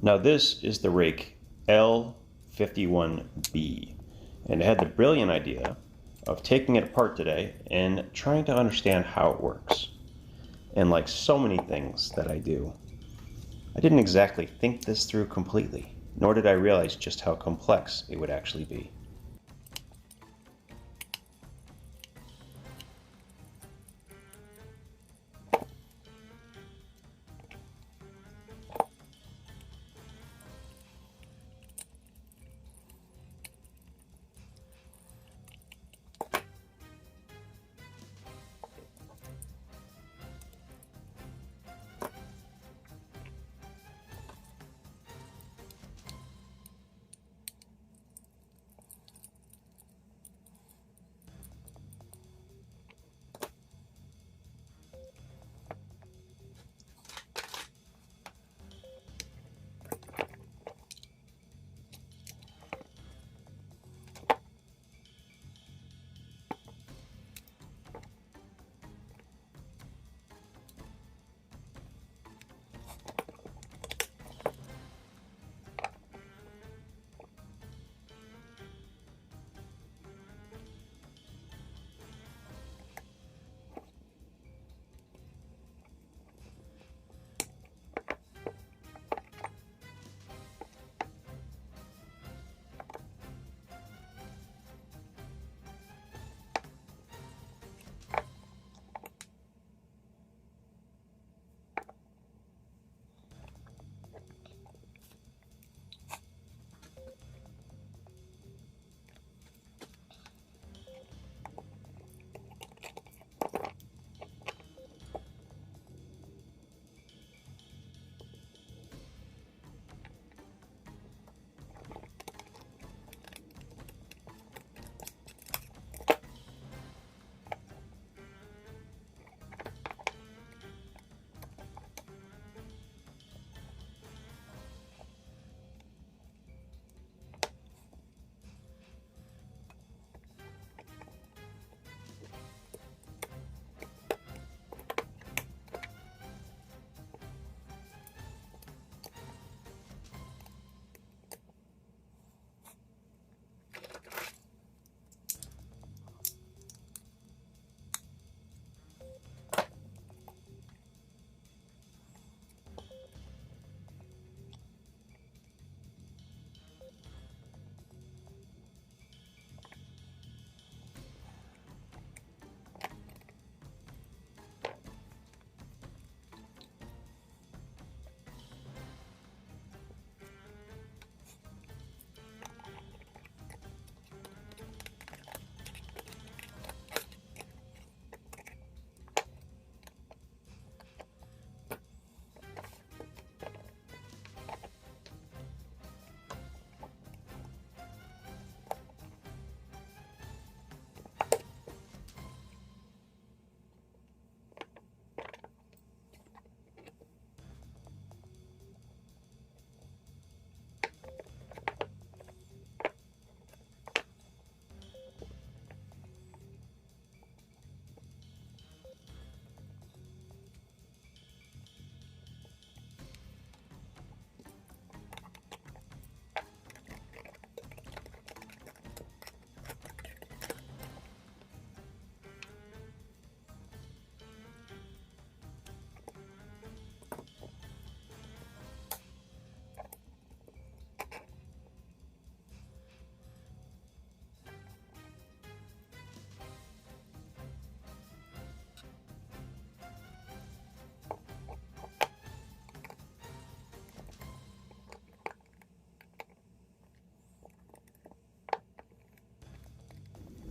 Now this is the Ruike L-51B, and I had the brilliant idea of taking it apart today and trying to understand how it works. And like so many things that I do, I didn't exactly think this through completely, nor did I realize just how complex it would actually be.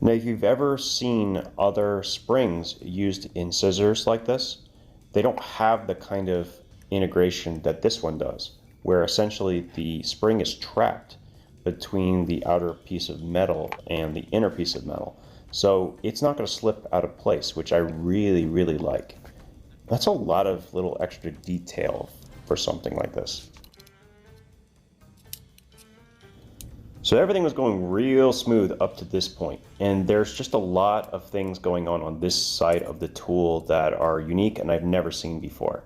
Now, if you've ever seen other springs used in scissors like this, they don't have the kind of integration that this one does, where essentially the spring is trapped between the outer piece of metal and the inner piece of metal. So it's not going to slip out of place, which I really, really like. That's a lot of little extra detail for something like this. So everything was going real smooth up to this point, and there's just a lot of things going on this side of the tool that are unique and I've never seen before.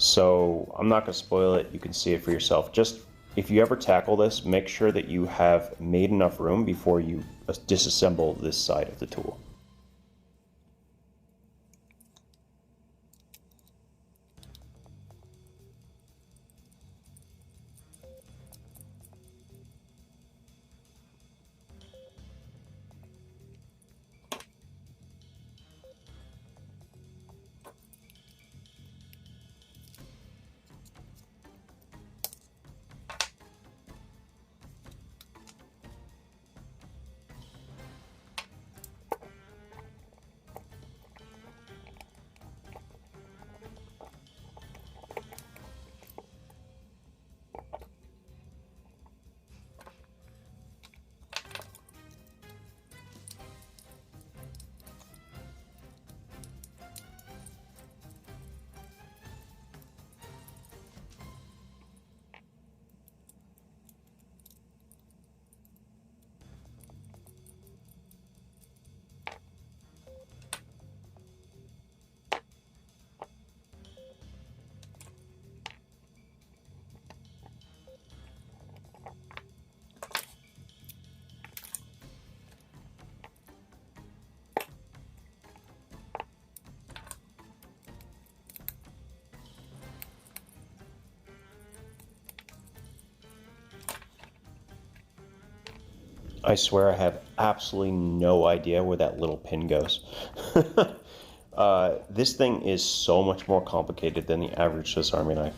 So I'm not going to spoil it. You can see it for yourself. Just if you ever tackle this, make sure that you have made enough room before you disassemble this side of the tool. I swear I have absolutely no idea where that little pin goes. This thing is so much more complicated than the average Swiss Army knife.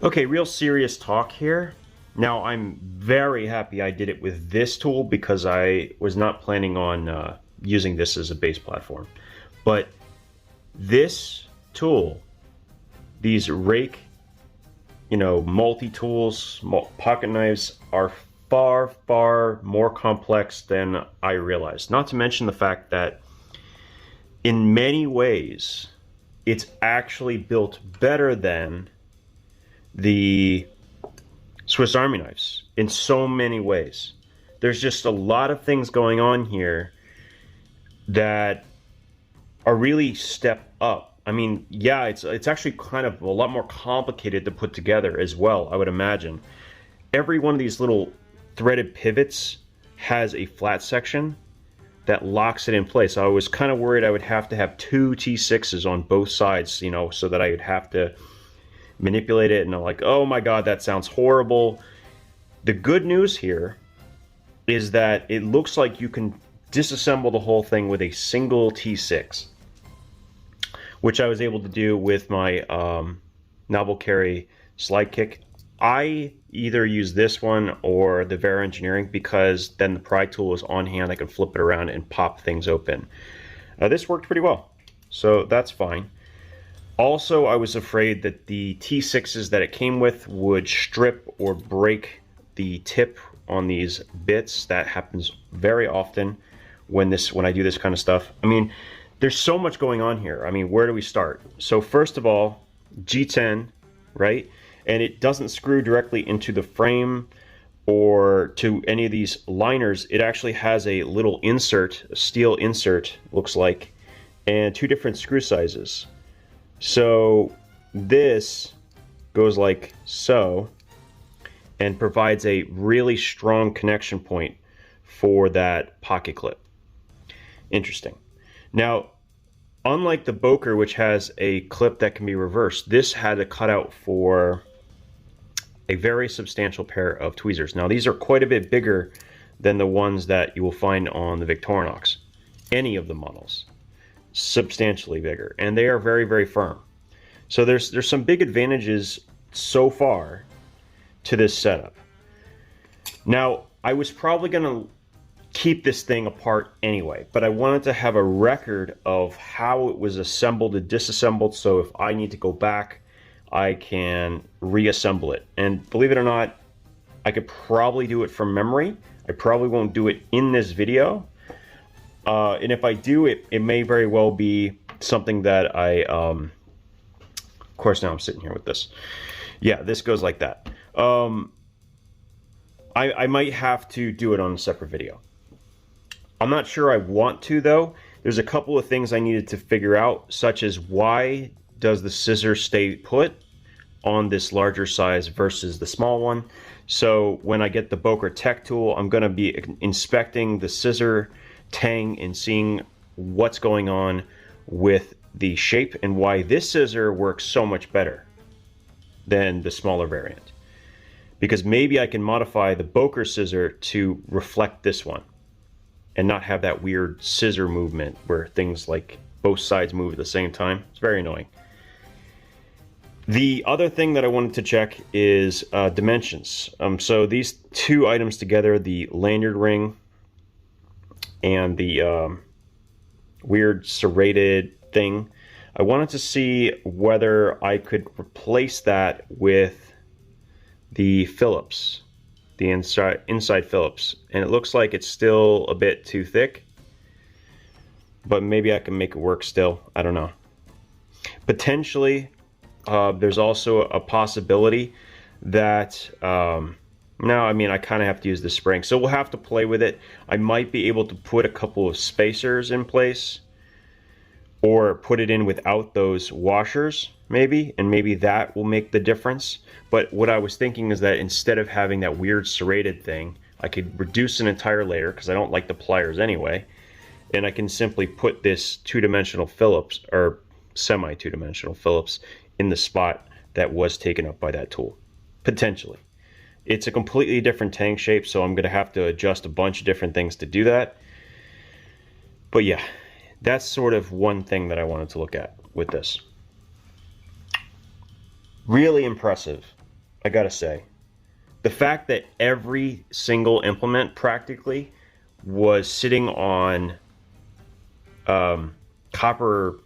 Okay, real serious talk here. Now, I'm very happy I did it with this tool because I was not planning on using this as a base platform. But this tool, these Ruike, multi-tools, pocket knives are far, far more complex than I realized. Not to mention the fact that in many ways, it's actually built better than the Swiss Army knives in so many ways. There's just a lot of things going on here that are really step up. I mean, yeah, it's actually kind of a lot more complicated to put together as well, I would imagine. Every one of these little threaded pivots has a flat section that locks it in place. I was kind of worried I would have to have two T6s on both sides, so that I would have to manipulate it, and I'm like, oh my god, that sounds horrible. The good news here is that it looks like you can disassemble the whole thing with a single T6, which I was able to do with my novel carry slide kick. I either use this one or the Vera Engineering because then the pry tool is on hand. I can flip it around and pop things open. This worked pretty well, so that's fine. Also, I was afraid that the T6s that it came with would strip or break the tip on these bits. That happens very often when I do this kind of stuff. I mean, there's so much going on here. I mean, where do we start? So first of all, G10, right? And it doesn't screw directly into the frame or to any of these liners. It actually has a little insert, a steel insert, looks like, and two different screw sizes. So this goes like so and provides a really strong connection point for that pocket clip. Interesting. Now, unlike the Boker, which has a clip that can be reversed, this had a cutout for a very substantial pair of tweezers. Now, these are quite a bit bigger than the ones that you will find on the Victorinox, any of the models. Substantially bigger, and they are very, very firm. So there's some big advantages so far to this setup. Now, I was probably going to keep this thing apart anyway, but I wanted to have a record of how it was assembled and disassembled, so if I need to go back, I can reassemble it. And believe it or not, I could probably do it from memory. I probably won't do it in this video. And if I do, it may very well be something that of course, now I'm sitting here with this. Yeah, this goes like that. I might have to do it on a separate video. I'm not sure I want to, though. There's a couple of things I needed to figure out, such as why does the scissor stay put on this larger size versus the small one. So when I get the Boker Tech tool, I'm going to be inspecting the scissor tang and seeing what's going on with the shape and why this scissor works so much better than the smaller variant. Because maybe I can modify the Boker scissor to reflect this one and not have that weird scissor movement where things like both sides move at the same time. It's very annoying. The other thing that I wanted to check is dimensions. So these two items together, the lanyard ring and the weird serrated thing, I wanted to see whether I could replace that with the Phillips, the inside Phillips. And it looks like it's still a bit too thick, but maybe I can make it work still. I don't know. Potentially, there's also a possibility that, now, I mean, I kind of have to use the spring, so we'll have to play with it. I might be able to put a couple of spacers in place or put it in without those washers, maybe, and maybe that will make the difference. But what I was thinking is that instead of having that weird serrated thing, I could reduce an entire layer, because I don't like the pliers anyway, and I can simply put this two-dimensional Phillips, or semi-two-dimensional Phillips, in the spot that was taken up by that tool, potentially. It's a completely different tang shape, so I'm going to have to adjust a bunch of different things to do that. But yeah, that's sort of one thing that I wanted to look at with this. Really impressive, I gotta say. The fact that every single implement practically was sitting on copper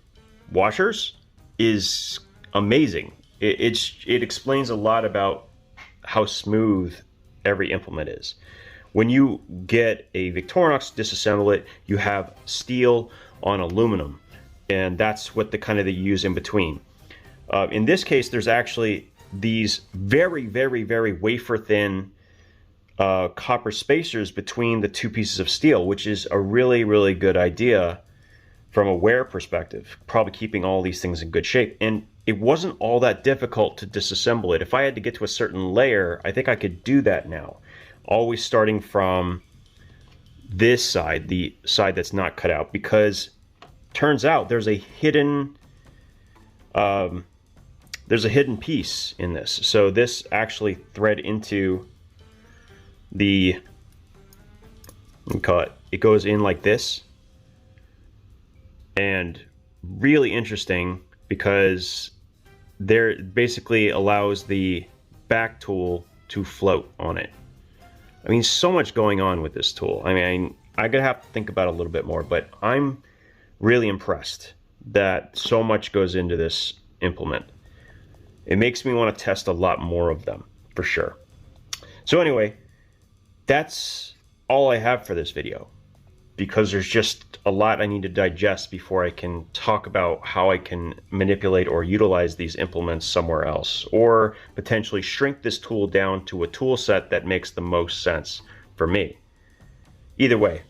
washers is amazing. It explains a lot about how smooth every implement is. When you get a Victorinox disassemble it, you have steel on aluminum, and that's what they use in between. In this case, there's actually these very, very, very wafer thin copper spacers between the two pieces of steel, which is a really, really good idea from a wear perspective, probably keeping all these things in good shape. And it wasn't all that difficult to disassemble it. If I had to get to a certain layer, I think I could do that now. Always starting from this side, the side that's not cut out, because turns out there's a hidden piece in this. So this actually thread into the, it goes in like this, and really interesting because there basically allows the back tool to float on it. I mean, so much going on with this tool. I mean, I'm gonna have to think about it a little bit more, but I'm really impressed that so much goes into this implement. It makes me want to test a lot more of them, for sure. So anyway, that's all I have for this video, because there's just a lot I need to digest before I can talk about how I can manipulate or utilize these implements somewhere else, or potentially shrink this tool down to a tool set that makes the most sense for me. Either way,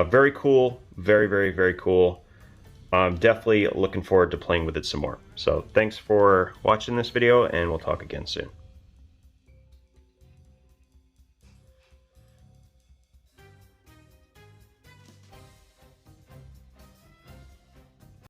very cool, very, very, very cool. I'm definitely looking forward to playing with it some more. So thanks for watching this video, and we'll talk again soon.